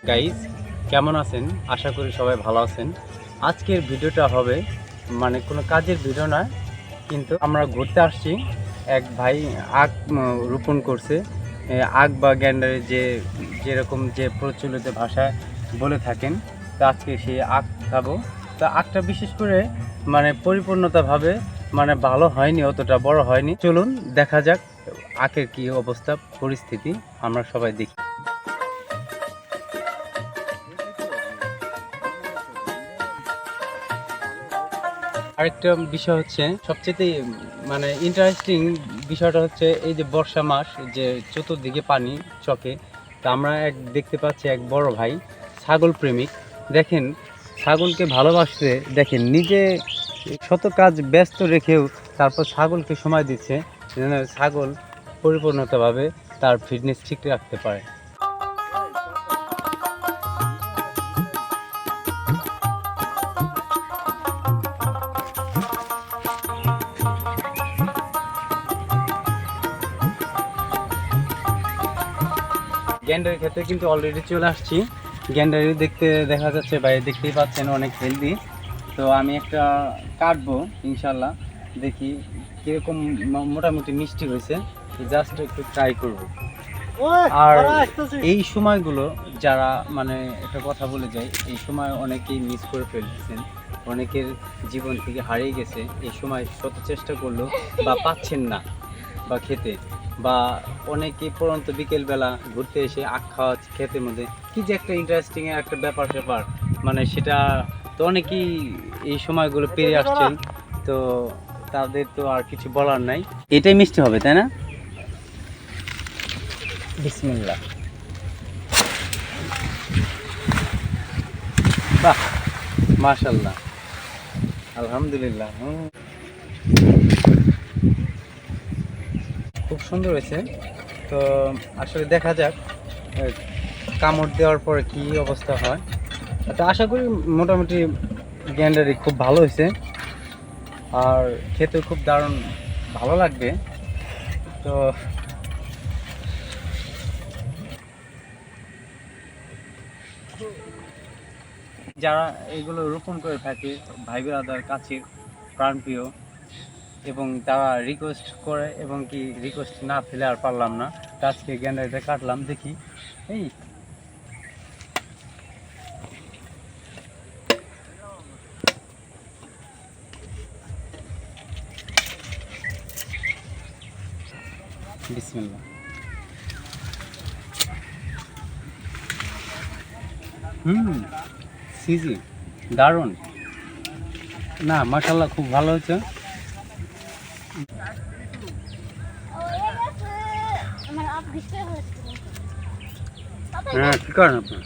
Guys, কেমন আছেন? আশা করি সবাই ভালো আছেন। আজকের ভিডিওটা হবে মানে কোনো কাজের ভিডিও না, কিন্তু আমরা ঘুরতে আসছি। এক ভাই আখ রোপণ করছে। আখ বা গ্যান্ডারে যেরকম যে প্রচলিত ভাষায় বলে থাকেন, তো আজকে সেই আখ খাবো। তো আখটা বিশেষ করে মানে পরিপূর্ণতাভাবে মানে ভালো হয়নি, অতটা বড় হয়নি। চলুন দেখা যাক আখের কি অবস্থা পরিস্থিতি, আমরা সবাই দেখি। আরেকটা বিষয় হচ্ছে সবচেয়ে মানে ইন্টারেস্টিং বিষয়টা হচ্ছে এই যে বর্ষা মাস, যে চতুর্দিকে পানি চকে। তা আমরা দেখতে পাচ্ছি এক বড় ভাই ছাগল প্রেমিক। দেখেন, ছাগলকে ভালোবাসতে, দেখেন নিজে শত কাজ ব্যস্ত রেখেও তারপর ছাগলকে সময় দিচ্ছে যেন ছাগল পরিপূর্ণতাভাবে তার ফিটনেস ঠিক রাখতে পারে। গ্যান্ডারের ক্ষেত্রে কিন্তু অলরেডি চলে আসছি। গ্যান্ডারি দেখা যাচ্ছে, ভাই দেখতেই পাচ্ছেন অনেক হেলদি। তো আমি একটা কাটবো ইনশাল্লাহ, দেখি কীরকম মোটামুটি মিষ্টি হয়েছে, জাস্ট একটু ট্রাই করব। আর এই সময়গুলো যারা মানে একটা কথা বলে যায়, এই সময় অনেকেই মিস করে ফেলতেছেন, অনেকের জীবন থেকে হারিয়ে গেছে। এই সময় শত চেষ্টা করলেও বা পাচ্ছেন না বা খেতে, বা অনেকে পরন্ত বিকেলবেলা ঘুরতে এসে আখ খাওয়া ক্ষেতের মধ্যে কি যে একটা ইন্টারেস্টিং একটা ব্যাপার মানে সেটা তো অনেকেই এই সময়গুলো পেরিয়ে আসছেন। তো তাদের তো আর কিছু বলার নাই, এটাই মিষ্টি হবে, তাই না? বিসমিল্লাহ। বাহ, মাশাআল্লাহ, আলহামদুলিল্লাহ। খুব সুন্দর হয়েছে। তো আসলে দেখা যাক কামড় দেওয়ার পরে কি অবস্থা হয়। তো আশা করি মোটামুটি গ্যান্ডারি খুব ভালো হয়েছে, আর খেতে খুব দারুণ ভালো লাগবে। তো যারা এগুলো রোপণ করে থাকে, ভাই ব্রাদার কাছের প্রাণপ্রিয়, এবং তারা রিকোয়েস্ট করে, এবং কি রিকোয়েস্ট না ফেলে আর পারলাম না, আজকে গ্যান্ডারিটা কাটলাম। দেখি এই বিসমিল্লাহ। সিজি দারুণ, না মাশাআল্লাহ খুব ভালো হয়েছে। হ্যাঁ, কি করেন আপনার?